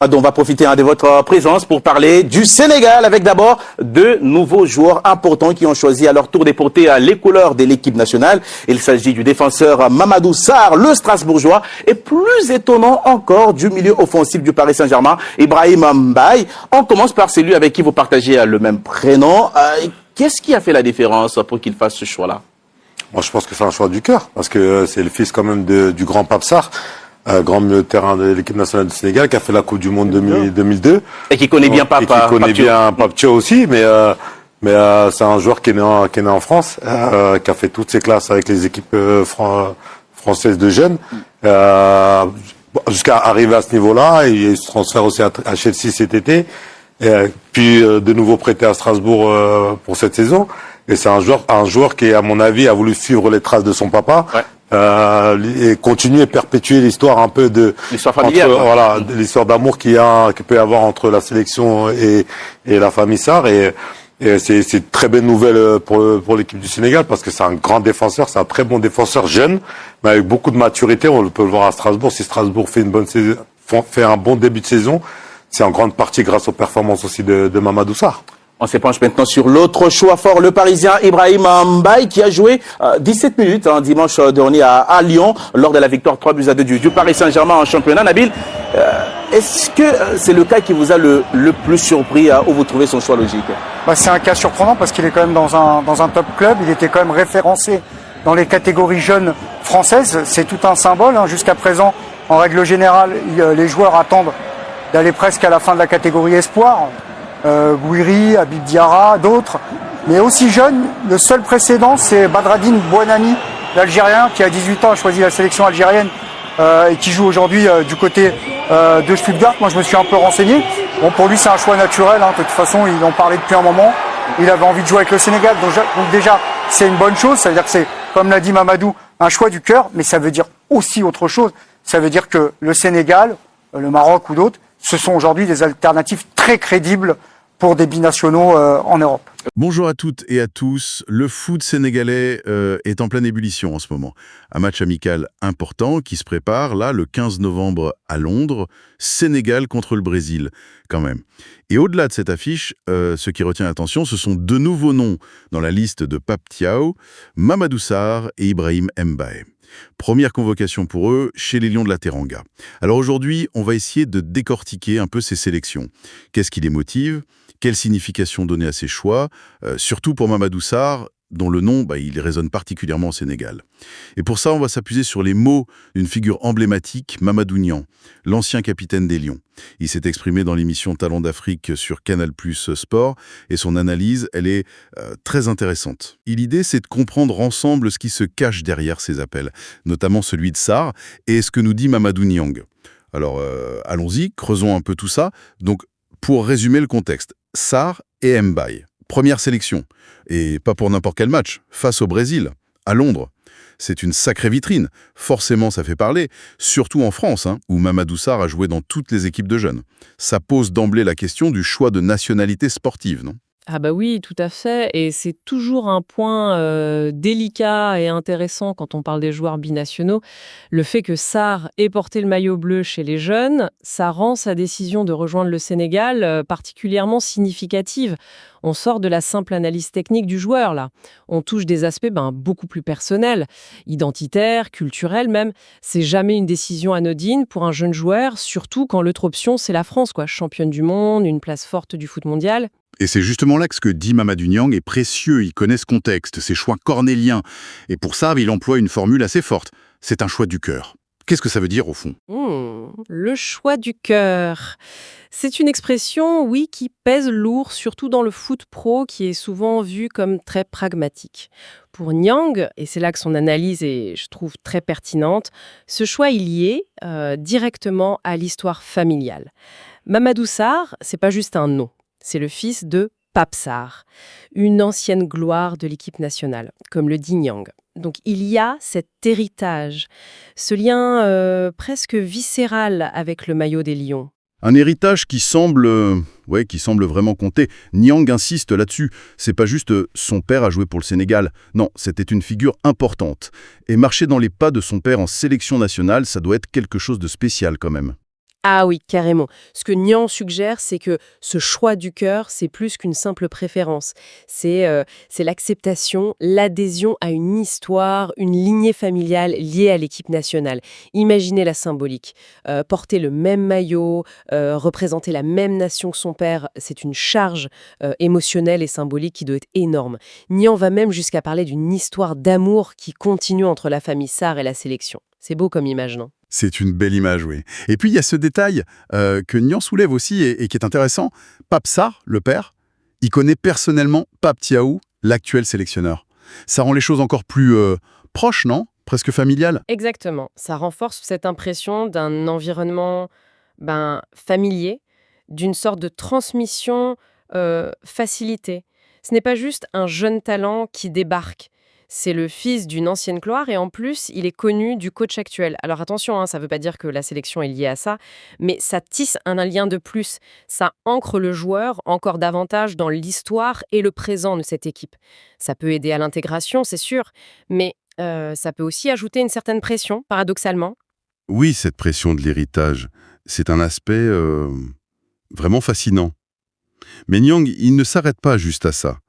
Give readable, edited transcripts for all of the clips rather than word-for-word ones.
On va profiter de votre présence pour parler du Sénégal avec d'abord deux nouveaux joueurs importants qui ont choisi à leur tour de porter les couleurs de l'équipe nationale. Il s'agit du défenseur Mamadou Sarr, le Strasbourgeois, et plus étonnant encore du milieu offensif du Paris Saint-Germain, Ibrahim Mbaye. On commence par celui avec qui vous partagez le même prénom. Qu'est-ce qui a fait la différence pour qu'il fasse ce choix-là? Moi, je pense que c'est un choix du cœur, parce que c'est le fils quand même du grand Pape Sarr. Grand milieu de terrain de l'équipe nationale du Sénégal, qui a fait la Coupe du Monde 2002. Et qui connaît bien Pape. Et qui connaît bien Pape Thiaw aussi, mais c'est un joueur qui est né en France, qui a fait toutes ses classes avec les équipes françaises de jeunes. Jusqu'à arriver à ce niveau-là, il se transfère aussi à Chelsea cet été, puis de nouveau prêté à Strasbourg pour cette saison. Et c'est un joueur qui, à mon avis, a voulu suivre les traces de son papa. Ouais. Et continuer et perpétuer l'histoire un peu de l'histoire familiale, voilà, l'histoire d'amour qu'il peut y avoir entre la sélection et la famille Sarr, et c'est une très belle nouvelle pour l'équipe du Sénégal, parce que c'est un grand défenseur, c'est un très bon défenseur jeune, mais avec beaucoup de maturité. On peut le voir à Strasbourg. Si Strasbourg fait fait un bon début de saison, c'est en grande partie grâce aux performances aussi de Mamadou Sarr. On se penche maintenant sur l'autre choix fort, le Parisien Ibrahim Mbaye, qui a joué 17 minutes dimanche dernier à Lyon, lors de la victoire 3-2 du Paris Saint-Germain en championnat. Nabil, est-ce que c'est le cas qui vous a le plus surpris, où vous trouvez son choix logique? C'est un cas surprenant, parce qu'il est quand même dans un top club. Il était quand même référencé dans les catégories jeunes françaises. C'est tout un symbole. Jusqu'à présent, en règle générale, les joueurs attendent d'aller presque à la fin de la catégorie espoir. Gouiri, Habib Diarra, d'autres. Mais aussi jeune, le seul précédent, c'est Badradine Bouanani, l'Algérien, qui à 18 ans a choisi la sélection algérienne et qui joue aujourd'hui du côté de Stuttgart. Moi, je me suis un peu renseigné. Bon, pour lui, c'est un choix naturel. De toute façon, il en parlait depuis un moment. Il avait envie de jouer avec le Sénégal. Donc déjà, c'est une bonne chose. Ça veut dire que c'est, comme l'a dit Mamadou, un choix du cœur. Mais ça veut dire aussi autre chose. Ça veut dire que le Sénégal, le Maroc ou d'autres, ce sont aujourd'hui des alternatives très crédibles pour des binationaux en Europe. Bonjour à toutes et à tous. Le foot sénégalais est en pleine ébullition en ce moment. Un match amical important qui se prépare, là, le 15 novembre à Londres. Sénégal contre le Brésil, quand même. Et au-delà de cette affiche, ce qui retient l'attention, ce sont deux nouveaux noms dans la liste de Pape Thiaw, Mamadou Sarr et Ibrahim Mbaye. Première convocation pour eux chez les Lions de la Teranga. Alors aujourd'hui, on va essayer de décortiquer un peu ces sélections. Qu'est-ce qui les motive? Quelle signification donner à ces choix? Surtout pour Mamadou Sarr, dont le nom, il résonne particulièrement au Sénégal. Et pour ça, on va s'appuyer sur les mots d'une figure emblématique, Mamadou Niang, l'ancien capitaine des Lions. Il s'est exprimé dans l'émission Talents d'Afrique sur Canal+ Sport, et son analyse, elle est très intéressante. Et l'idée, c'est de comprendre ensemble ce qui se cache derrière ces appels, notamment celui de Sarr, et ce que nous dit Mamadou Niang. Alors, allons-y, creusons un peu tout ça. Donc, pour résumer le contexte, Sarr et Mbaye. Première sélection, et pas pour n'importe quel match, face au Brésil, à Londres. C'est une sacrée vitrine. Forcément, ça fait parler, surtout en France, où Mamadou Sarr a joué dans toutes les équipes de jeunes. Ça pose d'emblée la question du choix de nationalité sportive, non ? Ah bah oui, tout à fait. Et c'est toujours un point délicat et intéressant quand on parle des joueurs binationaux. Le fait que Sarr ait porté le maillot bleu chez les jeunes, ça rend sa décision de rejoindre le Sénégal particulièrement significative. On sort de la simple analyse technique du joueur, là. On touche des aspects beaucoup plus personnels, identitaires, culturels même. C'est jamais une décision anodine pour un jeune joueur, surtout quand l'autre option, c'est la France, championne du monde, une place forte du foot mondial. Et c'est justement là que ce que dit Mamadou Niang est précieux. Il connaît ce contexte, ses choix cornéliens. Et pour ça, il emploie une formule assez forte. C'est un choix du cœur. Qu'est-ce que ça veut dire au fond ? Le choix du cœur. C'est une expression, oui, qui pèse lourd, surtout dans le foot pro, qui est souvent vu comme très pragmatique. Pour Niang, et c'est là que son analyse est, je trouve, très pertinente, ce choix est lié directement à l'histoire familiale. Mamadou Sarr, c'est pas juste un nom. C'est le fils de Pape Sarr, une ancienne gloire de l'équipe nationale, comme le dit Niang. Donc il y a cet héritage, ce lien presque viscéral avec le maillot des Lions. Un héritage qui semble vraiment compter. Niang insiste là-dessus. C'est pas juste son père a joué pour le Sénégal. Non, c'était une figure importante. Et marcher dans les pas de son père en sélection nationale, ça doit être quelque chose de spécial quand même. Ah oui, carrément. Ce que Niang suggère, c'est que ce choix du cœur, c'est plus qu'une simple préférence. C'est l'acceptation, l'adhésion à une histoire, une lignée familiale liée à l'équipe nationale. Imaginez la symbolique. Porter le même maillot, représenter la même nation que son père, c'est une charge émotionnelle et symbolique qui doit être énorme. Niang va même jusqu'à parler d'une histoire d'amour qui continue entre la famille Sarr et la sélection. C'est beau comme image, non? C'est une belle image, oui. Et puis, il y a ce détail que Niang soulève aussi et qui est intéressant. Pape Sarr, le père, il connaît personnellement Pape Thiaw, l'actuel sélectionneur. Ça rend les choses encore plus proches, non? Presque familiales. Exactement. Ça renforce cette impression d'un environnement familier, d'une sorte de transmission facilitée. Ce n'est pas juste un jeune talent qui débarque. C'est le fils d'une ancienne gloire et en plus, il est connu du coach actuel. Alors attention, ça ne veut pas dire que la sélection est liée à ça, mais ça tisse un lien de plus. Ça ancre le joueur encore davantage dans l'histoire et le présent de cette équipe. Ça peut aider à l'intégration, c'est sûr, mais ça peut aussi ajouter une certaine pression, paradoxalement. Oui, cette pression de l'héritage, c'est un aspect vraiment fascinant. Mais Niang, il ne s'arrête pas juste à ça.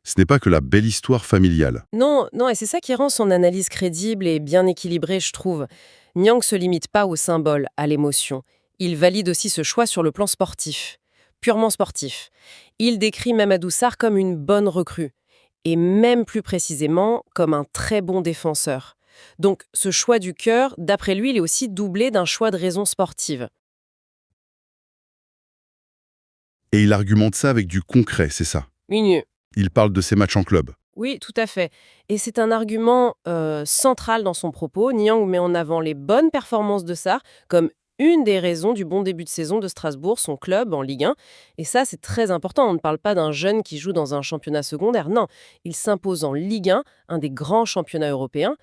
Ce n'est pas que la belle histoire familiale. Non, non, et c'est ça qui rend son analyse crédible et bien équilibrée, je trouve. Niang se limite pas au symbole, à l'émotion. Il valide aussi ce choix sur le plan sportif, purement sportif. Il décrit Mamadou Sarr comme une bonne recrue, et même plus précisément comme un très bon défenseur. Donc ce choix du cœur, d'après lui, il est aussi doublé d'un choix de raison sportive. Et il argumente ça avec du concret, c'est ça. Mieux. Il parle de ses matchs en club. Oui, tout à fait. Et c'est un argument central dans son propos. Niang met en avant les bonnes performances de Sarr comme une des raisons du bon début de saison de Strasbourg, son club en Ligue 1. Et ça, c'est très important. On ne parle pas d'un jeune qui joue dans un championnat secondaire. Non, il s'impose en Ligue 1, un des grands championnats européens.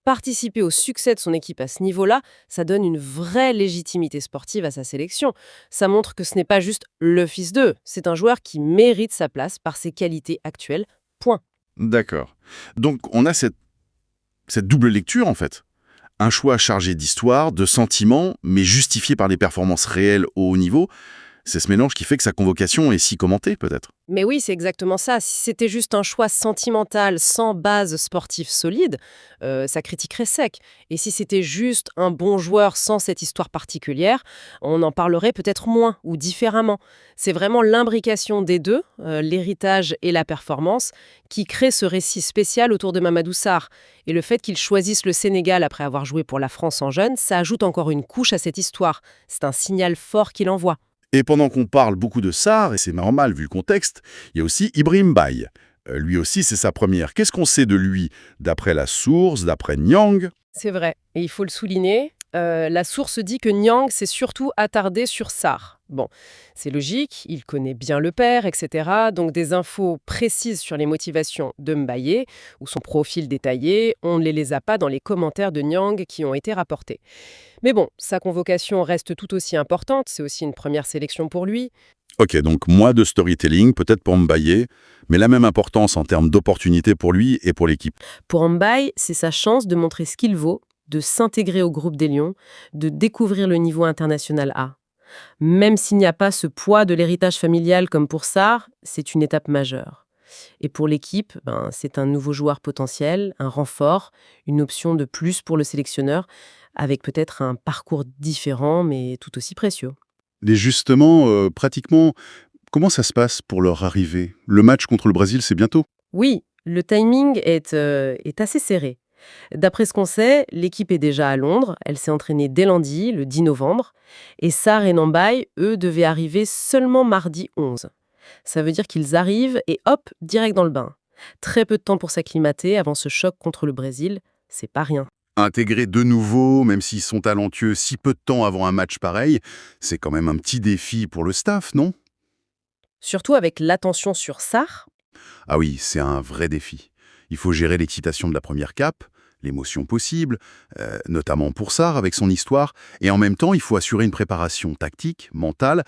Participer au succès de son équipe à ce niveau-là, ça donne une vraie légitimité sportive à sa sélection. Ça montre que ce n'est pas juste le fils d'eux, c'est un joueur qui mérite sa place par ses qualités actuelles. Point. D'accord. Donc on a cette double lecture en fait. Un choix chargé d'histoire, de sentiments, mais justifié par des performances réelles au haut niveau. C'est ce mélange qui fait que sa convocation est si commentée, peut-être. Mais oui, c'est exactement ça. Si c'était juste un choix sentimental sans base sportive solide, ça critiquerait sec. Et si c'était juste un bon joueur sans cette histoire particulière, on en parlerait peut-être moins ou différemment. C'est vraiment l'imbrication des deux, l'héritage et la performance, qui crée ce récit spécial autour de Mamadou Sarr. Et le fait qu'il choisisse le Sénégal après avoir joué pour la France en jeune, ça ajoute encore une couche à cette histoire. C'est un signal fort qu'il envoie. Et pendant qu'on parle beaucoup de Sarr, et c'est normal vu le contexte, il y a aussi Ibrahim Baye. Lui aussi, c'est sa première. Qu'est-ce qu'on sait de lui, d'après la source, d'après Niang? C'est vrai, et il faut le souligner. La source dit que Niang s'est surtout attardé sur Sarr. Bon, c'est logique, il connaît bien le père, etc. Donc des infos précises sur les motivations de Mbaye ou son profil détaillé, on ne les a pas dans les commentaires de Niang qui ont été rapportés. Mais bon, sa convocation reste tout aussi importante, c'est aussi une première sélection pour lui. Ok, donc moins de storytelling, peut-être pour Mbaye, mais la même importance en termes d'opportunité pour lui et pour l'équipe. Pour Mbaye, c'est sa chance de montrer ce qu'il vaut, de s'intégrer au groupe des Lions, de découvrir le niveau international A. Même s'il n'y a pas ce poids de l'héritage familial comme pour Sarr, c'est une étape majeure. Et pour l'équipe, c'est un nouveau joueur potentiel, un renfort, une option de plus pour le sélectionneur, avec peut-être un parcours différent mais tout aussi précieux. Et justement, pratiquement, comment ça se passe pour leur arrivée? Le match contre le Brésil, c'est bientôt. Oui, le timing est assez serré. D'après ce qu'on sait, l'équipe est déjà à Londres, elle s'est entraînée dès lundi, le 10 novembre, et Sarr et Nambaye, eux, devaient arriver seulement mardi 11. Ça veut dire qu'ils arrivent et hop, direct dans le bain. Très peu de temps pour s'acclimater avant ce choc contre le Brésil, c'est pas rien. Intégrer de nouveau, même s'ils sont talentueux, si peu de temps avant un match pareil, c'est quand même un petit défi pour le staff, non? Surtout avec l'attention sur Sarr. Ah oui, c'est un vrai défi. Il faut gérer l'excitation de la première cape, l'émotion possible, notamment pour Sarr avec son histoire, et en même temps, il faut assurer une préparation tactique, mentale,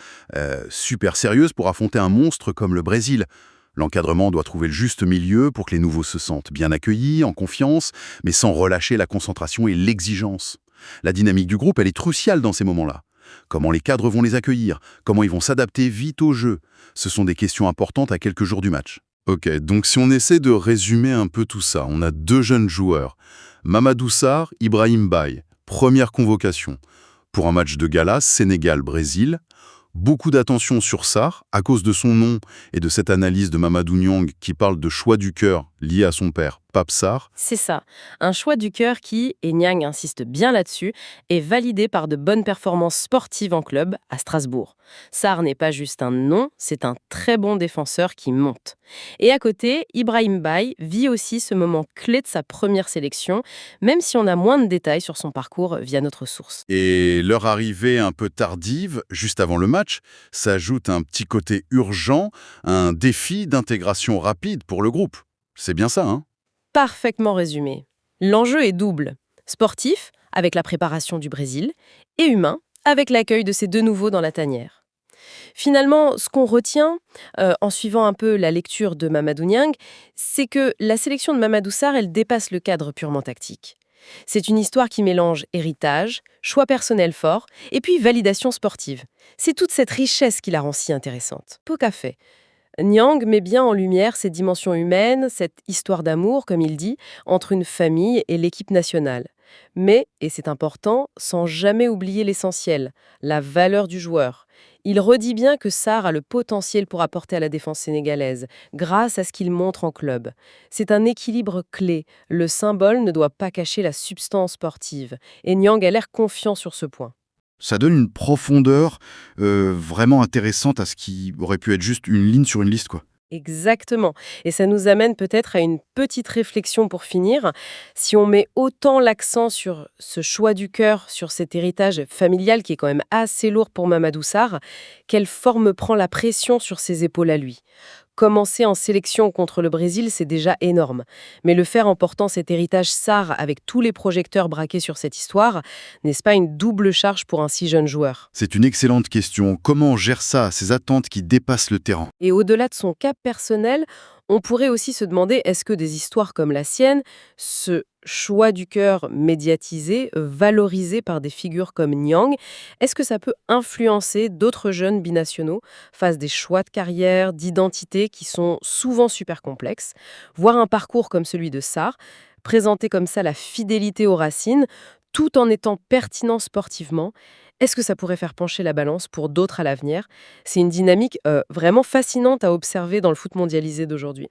super sérieuse pour affronter un monstre comme le Brésil. L'encadrement doit trouver le juste milieu pour que les nouveaux se sentent bien accueillis, en confiance, mais sans relâcher la concentration et l'exigence. La dynamique du groupe, elle est cruciale dans ces moments-là. Comment les cadres vont les accueillir? Comment ils vont s'adapter vite au jeu? Ce sont des questions importantes à quelques jours du match. Ok, donc si on essaie de résumer un peu tout ça, on a 2 jeunes joueurs. Mamadou Sarr, Ibrahim Baye, première convocation. Pour un match de gala, Sénégal-Brésil. Beaucoup d'attention sur Sarr, à cause de son nom et de cette analyse de Mamadou Niang qui parle de choix du cœur lié à son père, Pape Sarr. C'est ça, un choix du cœur qui, et Niang insiste bien là-dessus, est validé par de bonnes performances sportives en club à Strasbourg. Sarr n'est pas juste un nom, c'est un très bon défenseur qui monte. Et à côté, Ibrahim Baye vit aussi ce moment clé de sa première sélection, même si on a moins de détails sur son parcours via notre source. Et leur arrivée un peu tardive, juste avant le match, s'ajoute un petit côté urgent, un défi d'intégration rapide pour le groupe. C'est bien ça, hein? Parfaitement résumé. L'enjeu est double. Sportif, avec la préparation du Brésil, et humain, avec l'accueil de ces 2 nouveaux dans la tanière. Finalement, ce qu'on retient, en suivant un peu la lecture de Mamadou Niang, c'est que la sélection de Mamadou Sarr, elle dépasse le cadre purement tactique. C'est une histoire qui mélange héritage, choix personnel fort, et puis validation sportive. C'est toute cette richesse qui la rend si intéressante. Peu qu'à fait. Niang met bien en lumière ces dimensions humaines, cette histoire d'amour, comme il dit, entre une famille et l'équipe nationale. Mais, et c'est important, sans jamais oublier l'essentiel, la valeur du joueur. Il redit bien que Sarr a le potentiel pour apporter à la défense sénégalaise, grâce à ce qu'il montre en club. C'est un équilibre clé. Le symbole ne doit pas cacher la substance sportive. Et Niang a l'air confiant sur ce point. Ça donne une profondeur vraiment intéressante à ce qui aurait pu être juste une ligne sur une liste, quoi. Exactement. Et ça nous amène peut-être à une petite réflexion pour finir. Si on met autant l'accent sur ce choix du cœur, sur cet héritage familial qui est quand même assez lourd pour Mamadou Sarr, quelle forme prend la pression sur ses épaules à lui? Commencer en sélection contre le Brésil, c'est déjà énorme. Mais le faire en portant cet héritage Sarr avec tous les projecteurs braqués sur cette histoire, n'est-ce pas une double charge pour un si jeune joueur? C'est une excellente question. Comment on gère ça, ces attentes qui dépassent le terrain? Et au-delà de son cas personnel, on pourrait aussi se demander, est-ce que des histoires comme la sienne, ce choix du cœur médiatisé, valorisé par des figures comme Niang, est-ce que ça peut influencer d'autres jeunes binationaux face à des choix de carrière, d'identité qui sont souvent super complexes, voir un parcours comme celui de Sarr, présenter comme ça la fidélité aux racines, tout en étant pertinent sportivement? Est-ce que ça pourrait faire pencher la balance pour d'autres à l'avenir? C'est une dynamique vraiment fascinante à observer dans le foot mondialisé d'aujourd'hui.